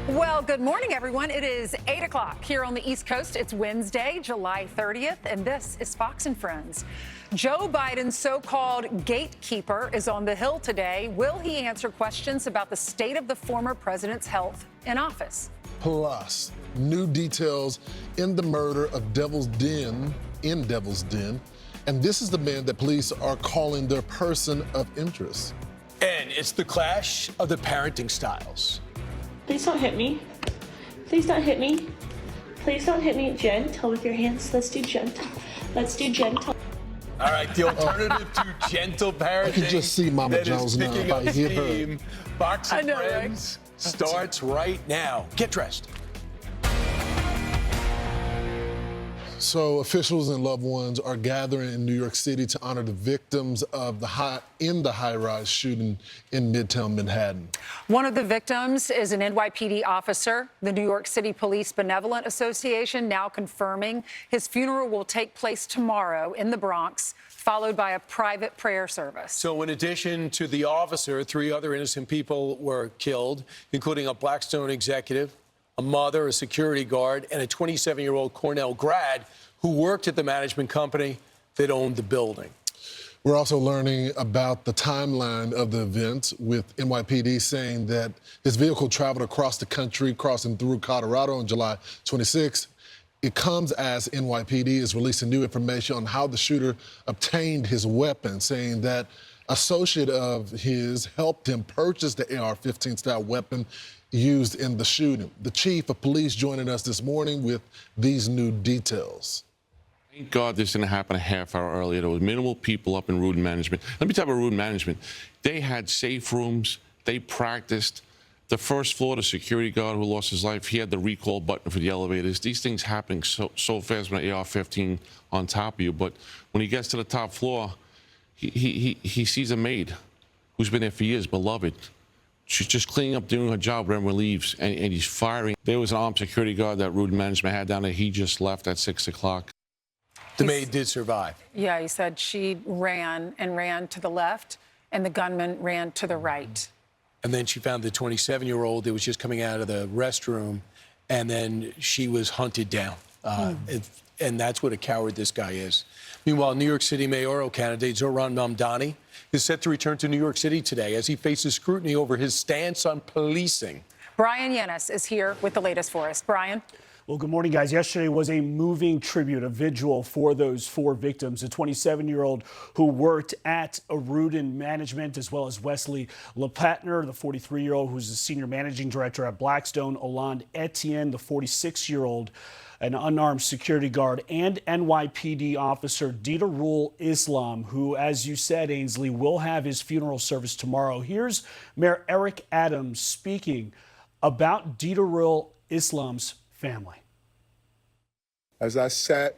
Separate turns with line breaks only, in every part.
Well, good morning, everyone. It is 8 o'clock here on the East Coast. It's Wednesday, July 30th, and this is Fox and Friends. Joe Biden's so-called gatekeeper is on the Hill today. Will he answer questions about the state of the former president's health in office?
Plus, new details in the murder of Devil's Den, and this is the man that police are calling their person of interest.
And it's the clash of the parenting styles.
Please don't hit me. Please don't hit me. Please don't hit me. Gentle with your hands. Let's do gentle. Let's do gentle.
All right, the alternative to gentle parenting.
I can just see Mama Jones now if I hit her.
Fox and Friends starts right now. Get dressed.
So officials and loved ones are gathering in New York City to honor the victims of the high-rise shooting in Midtown Manhattan.
One of the victims is an NYPD officer. The New York City Police Benevolent Association now confirming his funeral will take place tomorrow in the Bronx, followed by a private prayer service. So
in addition to the officer, 3 other innocent people were killed, including a Blackstone executive, a mother, a security guard, and a 27-year-old Cornell grad who worked at the management company that owned the building.
We're also learning about the timeline of the event, with NYPD saying that his vehicle traveled across the country, crossing through Colorado on July 26. It comes as NYPD is releasing new information on how the shooter obtained his weapon, saying that associate of his helped him purchase the AR-15 style weapon used in the shooting. The chief of police joining us this morning with these new details.
Thank God this didn't happen a half hour earlier. There was minimal people up in Rudin Management. Let me tell you about Rudin Management. They had safe rooms. They practiced. The first floor, the security guard who lost his life, he had the recall button for the elevators. These things happening so fast with an AR-15 on top of you. But when he gets to the top floor, he sees a maid who's been there for years, beloved. She's just cleaning up, doing her job when everyone leaves, and he's firing. There was an armed security guard that Rudin Management had down there. He just left at 6 o'clock.
The maid did survive.
Yeah, he said she ran to the left, and the gunman ran to the right.
And then she found the 27-year-old that was just coming out of the restroom, and then she was hunted down. And that's what a coward this guy is. Meanwhile, New York City mayoral candidate Zohran Mamdani is set to return to New York City today as he faces scrutiny over his stance on policing.
Brian Yanis is here with the latest for us. Brian?
Well, good morning, guys. Yesterday was a moving tribute, a vigil for those 4 victims, a 27-year-old who worked at Rudin Management, as well as Wesley Lepatner, the 43-year-old who's the senior managing director at Blackstone, Hollande Etienne, the 46-year-old, an unarmed security guard, and NYPD officer Dailyus Islam, who, as you said, Ainsley, will have his funeral service tomorrow. Here's Mayor Eric Adams speaking about Dailyus Islam's family.
As I sat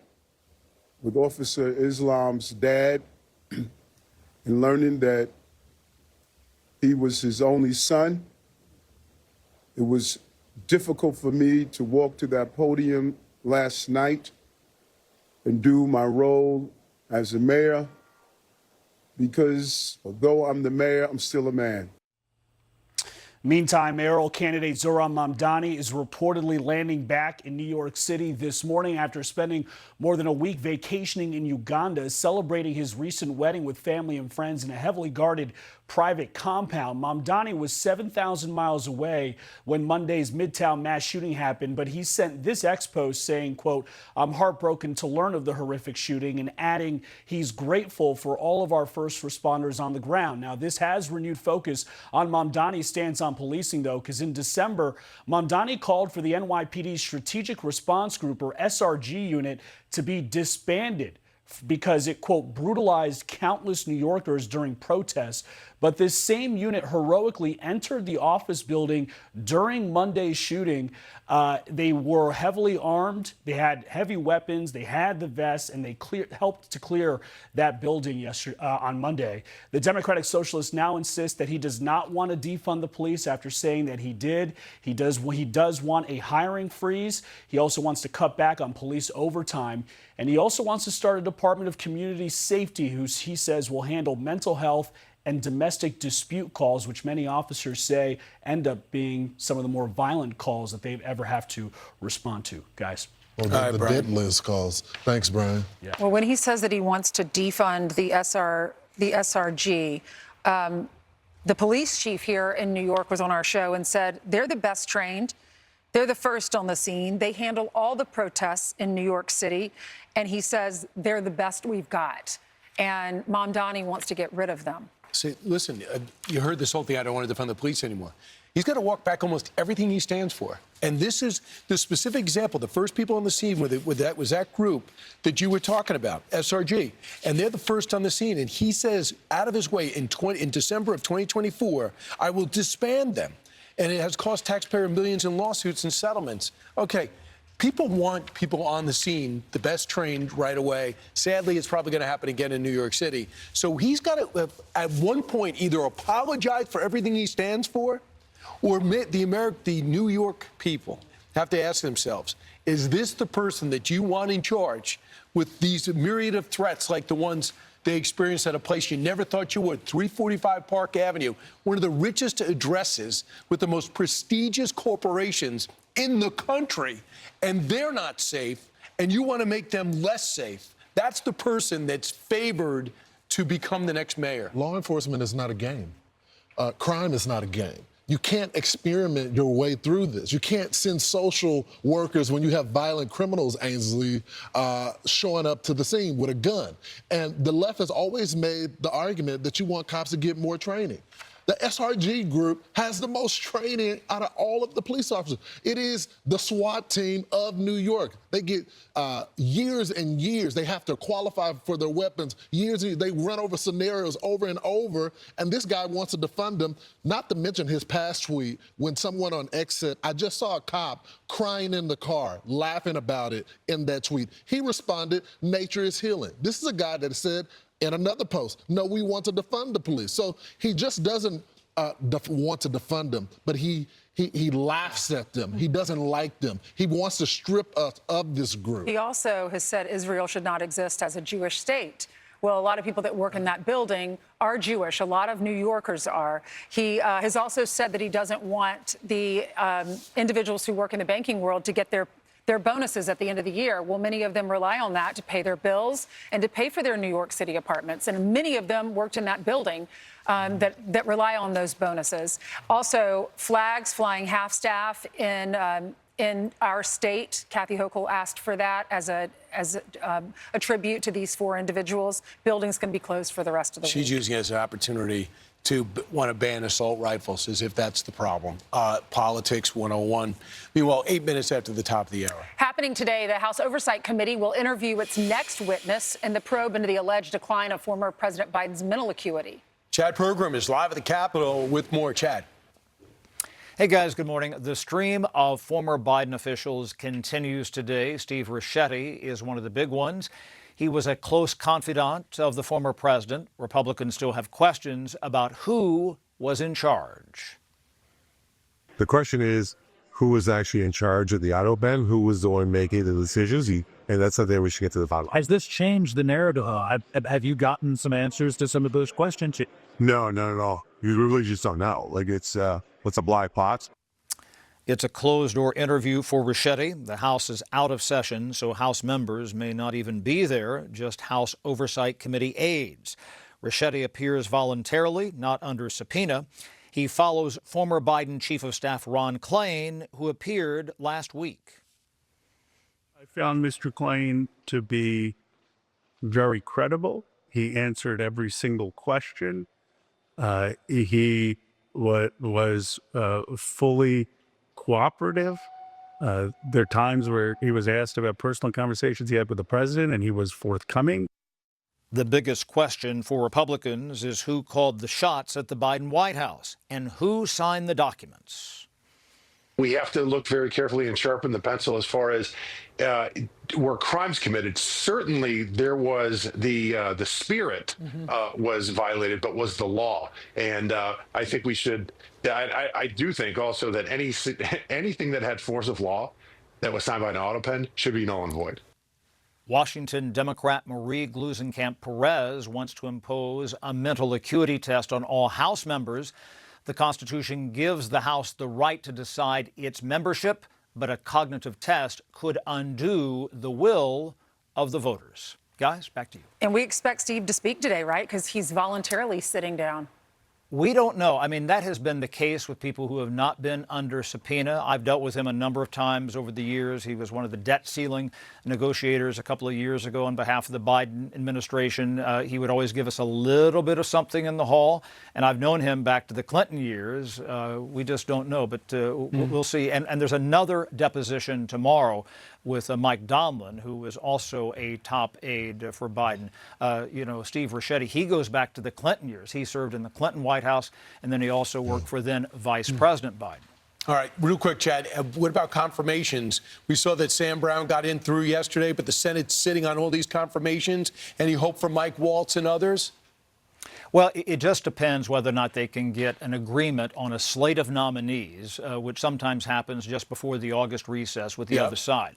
with Officer Islam's dad and learning that he was his only son, it was difficult for me to walk to that podium last night and do my role as a mayor, because although I'm the mayor, I'm still a man.
Meantime, mayoral candidate Zohran Mamdani is reportedly landing back in New York City this morning after spending more than a week vacationing in Uganda, celebrating his recent wedding with family and friends in a heavily guarded private compound. Mamdani was 7,000 miles away when Monday's Midtown mass shooting happened, but he sent this ex-post saying, quote, "I'm heartbroken to learn of the horrific shooting," and adding he's grateful for all of our first responders on the ground. Now, this has renewed focus on Mamdani's stance on policing, though, because in December, Mamdani called for the NYPD's Strategic Response Group, or SRG unit, to be disbanded because it, quote, brutalized countless New Yorkers during protests. But this same unit heroically entered the office building during Monday's shooting. They were heavily armed. They had heavy weapons. They had the vests, and they helped to clear that building yesterday on Monday. The Democratic Socialist now insists that he does not want to defund the police after saying that he did. He does want a hiring freeze. He also wants to cut back on police overtime. And he also wants to start a Department of Community Safety, who he says will handle mental health and domestic dispute calls, which many officers say end up being some of the more violent calls that they've ever have to respond to. Guys.
Well, the dead list calls. Thanks, Brian.
Yeah.
Well, when he says that he wants to defund the SRG, the police chief here in New York was on our show and said they're the best trained. They're the first on the scene. They handle all the protests in New York City. And he says they're the best we've got. And Mamdani wants to get rid of them.
See, listen, you heard this whole thing, I don't want to defund the police anymore. He's got to walk back almost everything he stands for. And this is the specific example. The first people on the scene was that group that you were talking about, SRG. And they're the first on the scene. And he says, out of his way, in December of 2024, I will disband them. And it has cost taxpayer millions in lawsuits and settlements. Okay. People want people on the scene, the best trained right away. Sadly, it's probably going to happen again in New York City. So he's got to, at one point, either apologize for everything he stands for, or the New York people have to ask themselves, is this the person that you want in charge with these myriad of threats like the ones they experienced at a place you never thought you would, 345 Park Avenue, one of the richest addresses with the most prestigious corporations in the country, and they're not safe, and you want to make them less safe? That's the person that's favored to become the next mayor.
Law enforcement is not a game. Crime is not a game. You can't experiment your way through this. You can't send social workers when you have violent criminals, Ainsley, showing up to the scene with a gun. And the left has always made the argument that you want cops to get more training. The SRG group has the most training out of all of the police officers. It is the SWAT team of New York. They get years and years. They have to qualify for their weapons. Years and years. They run over scenarios over and over. And this guy wants to defund them, not to mention his past tweet when someone on X said, I just saw a cop crying in the car, laughing about it in that tweet. He responded, nature is healing. This is a guy that said, in another post, no, we want to defund the police. So he just doesn't want to defund them, but he laughs at them. He doesn't like them. He wants to strip us of this group.
He also has said Israel should not exist as a Jewish state. Well, a lot of people that work in that building are Jewish. A lot of New Yorkers are. He has also said that he doesn't want the individuals who work in the banking world to get their bonuses at the end of the year. Well, many of them rely on that to pay their bills and to pay for their New York City apartments. And many of them worked in that building that rely on those bonuses. Also, flags flying half-staff in our state. Kathy Hochul asked for that as a tribute to these four individuals. Buildings can be closed for the rest of the week.
She's using it as an opportunity to want to ban assault rifles, as if that's the problem. Politics 101. Meanwhile, 8 minutes after the top of the hour.
Happening today, the House Oversight Committee will interview its next witness in the probe into the alleged decline of former President Biden's mental acuity.
Chad Program is live at the Capitol with more. Chad.
Hey guys, good morning. The stream of former Biden officials continues today. Steve Ricchetti is one of the big ones. He was a close confidant of the former president. Republicans still have questions about who was in charge.
The question is, who was actually in charge of the auto ban? Who was the one making the decisions? And that's something we should get to the bottom of.
Has this changed the narrative? Have you gotten some answers to some of those questions?
No, not at all. You really just don't know. Like it's a black box.
It's a closed-door interview for Ricchetti. The House is out of session, so House members may not even be there, just House Oversight Committee aides. Ricchetti appears voluntarily, not under subpoena. He follows former Biden Chief of Staff Ron Klain, who appeared last week.
I found Mr. Klain to be very credible. He answered every single question. He was fully cooperative. There are times where he was asked about personal conversations he had with the president, and he was forthcoming.
The biggest question for Republicans is who called the shots at the Biden White House and who signed the documents.
We have to look very carefully and sharpen the pencil as far as were crimes committed. Certainly, there was the spirit was violated, but was the law. And I think we should. I do think also that anything that had force of law that was signed by an auto pen should be null and void.
Washington Democrat Marie Gluesenkamp Perez wants to impose a mental acuity test on all House members. The Constitution gives the House the right to decide its membership, but a cognitive test could undo the will of the voters. Guys, back to you.
And we expect Steve to speak today, right? Because he's voluntarily sitting down.
We don't know. I mean, that has been the case with people who have not been under subpoena. I've dealt with him a number of times over the years. He was one of the debt ceiling negotiators a couple of years ago on behalf of the Biden administration. He would always give us a little bit of something in the hall. And I've known him back to the Clinton years. We just don't know, but we'll see. And there's another deposition tomorrow with Mike Donlin, who is also a top aide for Biden. Steve Ricchetti, he goes back to the Clinton years. He served in the Clinton White House, and then he also worked for then Vice President Biden.
All right, real quick, Chad, what about confirmations? We saw that Sam Brown got in through yesterday, but the Senate's sitting on all these confirmations. Any hope for Mike Waltz and others?
Well, it just depends whether or not they can get an agreement on a slate of nominees, which sometimes happens just before the August recess with the other side.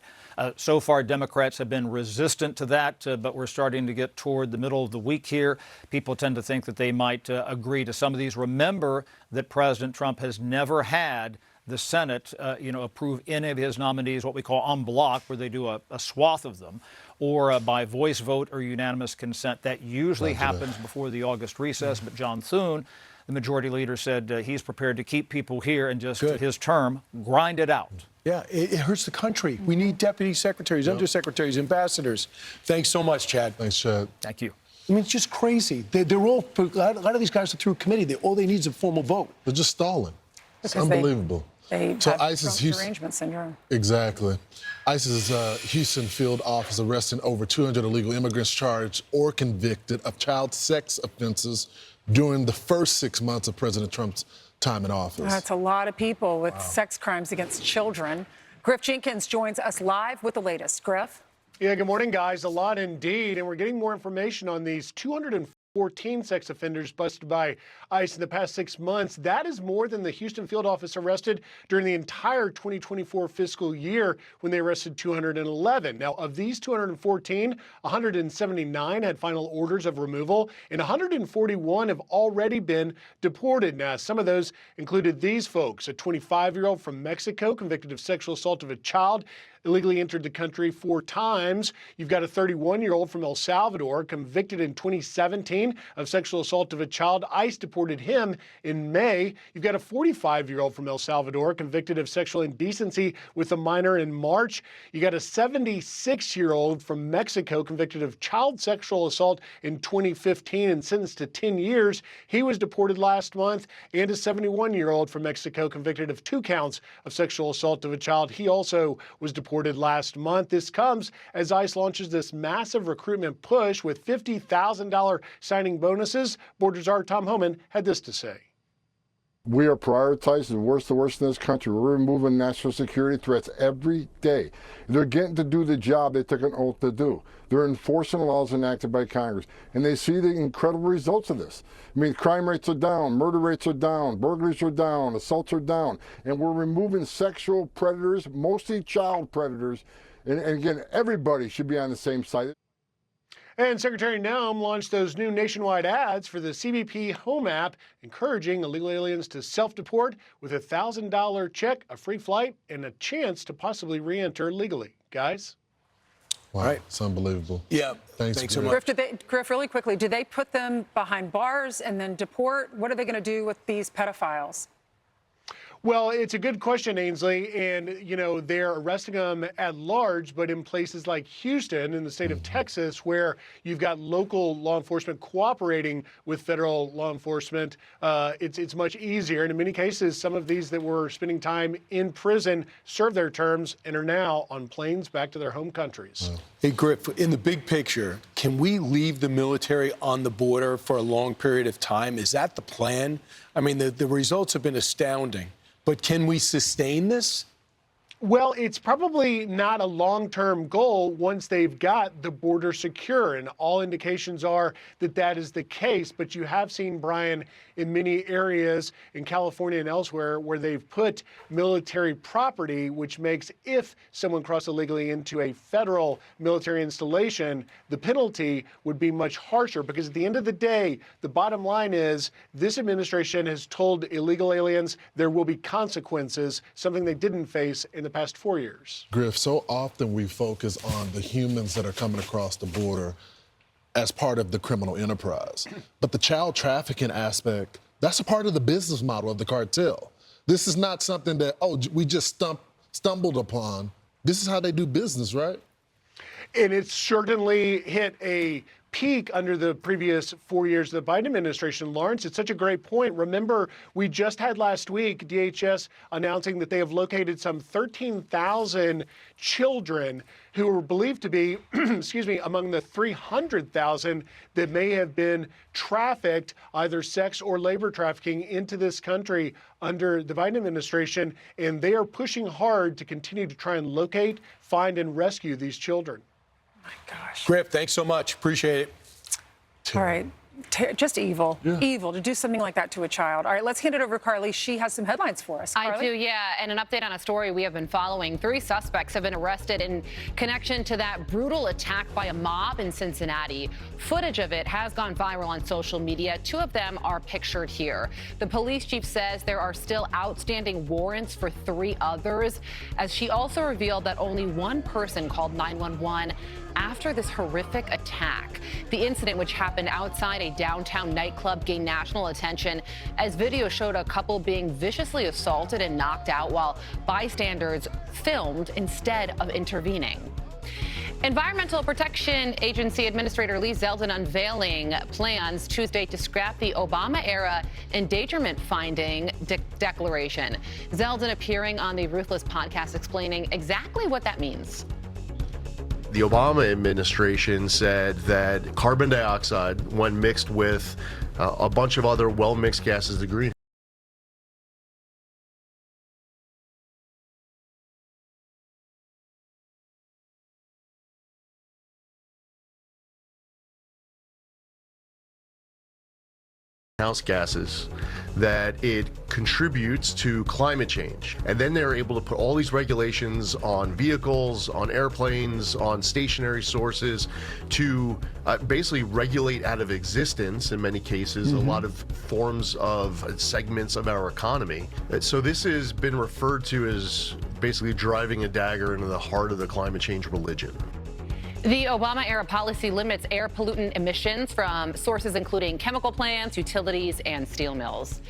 So far, Democrats have been resistant to that, but we're starting to get toward the middle of the week here. People tend to think that they might agree to some of these. Remember that President Trump has never had the Senate, approve any of his nominees, what we call en bloc, where they do a swath of them, or by voice vote or unanimous consent. That usually happens before the August recess. But John Thune, the majority leader, said he's prepared to keep people here and just his term, grind it out.
Yeah, it hurts the country. We need deputy secretaries, undersecretaries, ambassadors. Thanks so much, Chad.
Thanks, Chad.
Thank you.
I mean, it's just crazy. They're all, a lot of these guys are through committee. All they need is a formal vote.
They're just stalling. It's
Because
unbelievable.
They
So
have
ISIS
Trump's
Houston,
arrangement syndrome.
exactly. ISIS's Houston field office arresting over 200 illegal immigrants charged or convicted of child sex offenses during the first 6 months of President Trump's time in office.
That's a lot of people with sex crimes against children. Griff Jenkins joins us live with the latest. Griff?
Yeah, good morning, guys. A lot indeed. And we're getting more information on these 214 sex offenders busted by ICE in the past 6 months. That is more than the Houston field office arrested during the entire 2024 fiscal year when they arrested 211. Now, of these 214, 179 had final orders of removal, and 141 have already been deported. Now, some of those included these folks: a 25-year-old from Mexico convicted of sexual assault of a child, illegally entered the country 4 times. You've got a 31-year-old from El Salvador convicted in 2017 of sexual assault of a child. ICE deported him in May. You've got a 45-year-old from El Salvador convicted of sexual indecency with a minor in March. You got a 76-year-old from Mexico convicted of child sexual assault in 2015 and sentenced to 10 years. He was deported last month. And a 71-year-old from Mexico convicted of 2 counts of sexual assault of a child. He also was deported last month. This comes as ICE launches this massive recruitment push with $50,000 signing bonuses. Borders Czar Tom Homan had this to say.
We are prioritizing the worst in this country. We're removing national security threats every day. They're getting to do the job they took an oath to do. They're enforcing laws enacted by Congress, and they see the incredible results of this. I mean, crime rates are down, murder rates are down, burglaries are down, assaults are down, and we're removing sexual predators, mostly child predators, and again, everybody should be on the same side.
And Secretary Naum launched those new nationwide ads for the CBP Home app, encouraging illegal aliens to self-deport with a $1,000 check, a free flight, and a chance to possibly re-enter legally. Guys?
Wow,
right.
It's unbelievable.
Yeah,
Thanks
so much.
Griff, really quickly, do they put them behind bars and then deport? What are they going to do with these pedophiles?
Well, it's a good question, Ainsley. And, they're arresting them at large, but in places like Houston in the state of Texas, where you've got local law enforcement cooperating with federal law enforcement, it's much easier. And in many cases, some of these that were spending time in prison serve their terms and are now on planes back to their home countries.
Hey, Griff, in the big picture, can we leave the military on the border for a long period of time? Is that the plan? I mean, the results have been astounding. But can we sustain this?
Well, it's probably not a long-term goal once they've got the border secure, and all indications are that that is the case. But you have seen, Brian, in many areas in California and elsewhere where they've put military property, which makes if someone crossed illegally into a federal military installation, the penalty would be much harsher, because at the end of the day, the bottom line is this administration has told illegal aliens there will be consequences, something they didn't face in the past 4 years.
Griff, so often we focus on the humans that are coming across the border as part of the criminal enterprise. But the child trafficking aspect, that's a part of the business model of the cartel. This is not something that, we just stumbled upon. This is how they do business, right?
And it's certainly hit a peak under the previous 4 years of the Biden administration. Lawrence, it's such a great point. Remember, we just had last week DHS announcing that they have located some 13,000 children who are believed to be, among the 300,000 that may have been trafficked, either sex or labor trafficking, into this country under the Biden administration. And they are pushing hard to continue to try and locate, find, and rescue these children.
My gosh.
Griff, thanks so much. Appreciate it.
All right. Just evil. Yeah. Evil to do something like that to a child. All right, let's hand it over to Carly. She has some headlines for us. Carly?
I do, yeah. And an update on a story we have been following. 3 suspects have been arrested in connection to that brutal attack by a mob in Cincinnati. Footage of it has gone viral on social media. 2 of them are pictured here. The police chief says there are still outstanding warrants for 3 others, as she also revealed that only 1 person called 911 after this horrific attack. The incident, which happened outside a downtown nightclub, gained national attention as video showed a couple being viciously assaulted and knocked out while bystanders filmed instead of intervening. Environmental Protection Agency Administrator Lee Zeldin unveiling plans Tuesday to scrap the Obama-era endangerment finding declaration. Zeldin appearing on the Ruthless podcast explaining exactly what that means.
The Obama administration said that carbon dioxide, when mixed with a bunch of other well-mixed gases, the greenhouse gases, that it contributes to climate change. And then they're able to put all these regulations on vehicles, on airplanes, on stationary sources to basically regulate out of existence, in many cases, a lot of forms of segments of our economy. So this has been referred to as basically driving a dagger into the heart of the climate change religion.
The Obama-era policy limits air pollutant emissions from sources including chemical plants, utilities, and steel mills.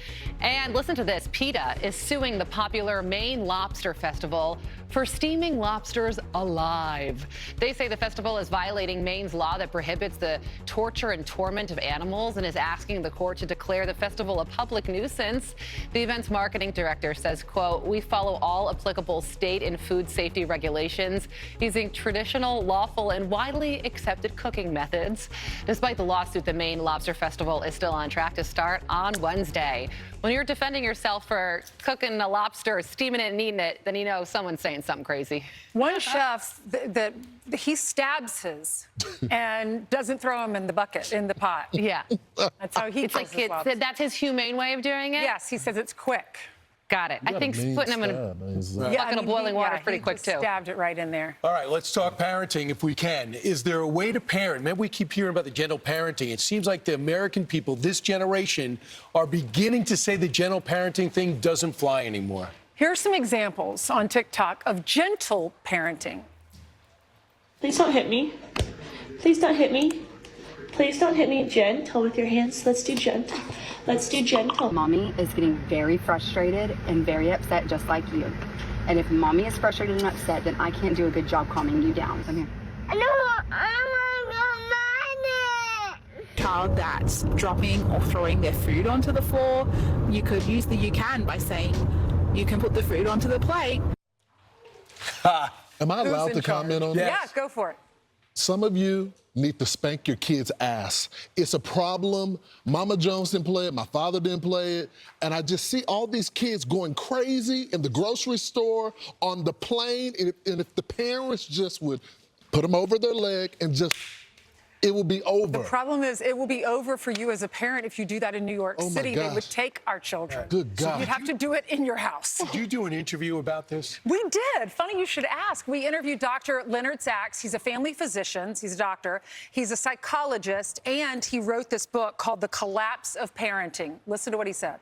And listen to this. PETA is suing the popular Maine Lobster Festival for steaming lobsters alive. They say the festival is violating Maine's law that prohibits the torture and torment of animals and is asking the court to declare the festival a public nuisance. The event's marketing director says, quote, "We follow all applicable state and food safety regulations using traditional, lawful, and widely accepted cooking methods." Despite the lawsuit, the Maine Lobster Festival is still on track to start on Wednesday. When you're defending yourself for cooking a lobster, steaming it and eating it, then you know someone's saying something crazy.
One chef, he stabs his and doesn't throw him in the bucket, in the pot.
Yeah.
That's how he kills his lobster.
That's his humane way of doing it?
Yes, he says it's quick.
Got it. I think putting him in a bucket of boiling water is pretty quick, too.
Stabbed it right in there.
All right, let's talk parenting if we can. Is there a way to parent? Maybe we keep hearing about the gentle parenting. It seems like the American people, this generation, are beginning to say the gentle parenting thing doesn't fly anymore.
Here are some examples on TikTok of gentle parenting.
Please don't hit me. Please don't hit me. Please don't hit me. Gentle with your hands. Let's do gentle. Let's do gentle.
Mommy is getting very frustrated and very upset, just like you. And if mommy is frustrated and upset, then I can't do a good job calming you down. Come here.
Child that's dropping or throwing their food onto the floor, you could use the "you can" by saying, "You can put the food onto the plate."
Am I allowed to comment on this?
Yeah, go for it.
Some of you need to spank your kid's ass. It's a problem. Mama Jones didn't play it. My father didn't play it. And I just see all these kids going crazy in the grocery store, on the plane. And if the parents just would put them over their leg and just it will be over.
The problem is it will be over for you as a parent if you do that in New York
Oh, my
City. They would
gosh.
take our children.
Good
So
God.
you'd have to do it in your house.
Did you do an interview about this?
We did. Funny you should ask. We interviewed Dr. Leonard Sachs. He's a family physician. He's a doctor. He's a psychologist, and he wrote this book called The Collapse of Parenting. Listen to what he said.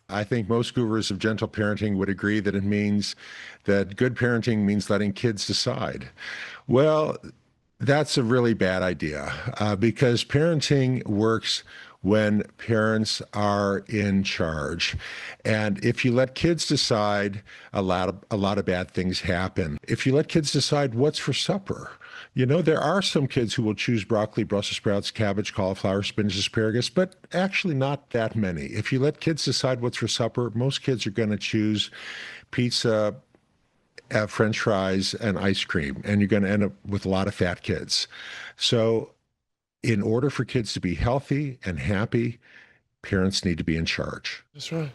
I think most gurus of gentle parenting would agree that it means that good parenting means letting kids decide. Well, that's a really bad idea because parenting works when parents are in charge. And if you let kids decide, a lot of bad things happen. If you let kids decide what's for supper, there are some kids who will choose broccoli, Brussels sprouts, cabbage, cauliflower, spinach, asparagus, but actually not that many. If you let kids decide what's for supper, most kids are going to choose pizza, French fries, and ice cream, and you're going to end up with a lot of fat kids. So in order for kids to be healthy and happy, parents need to be in charge.
That's right.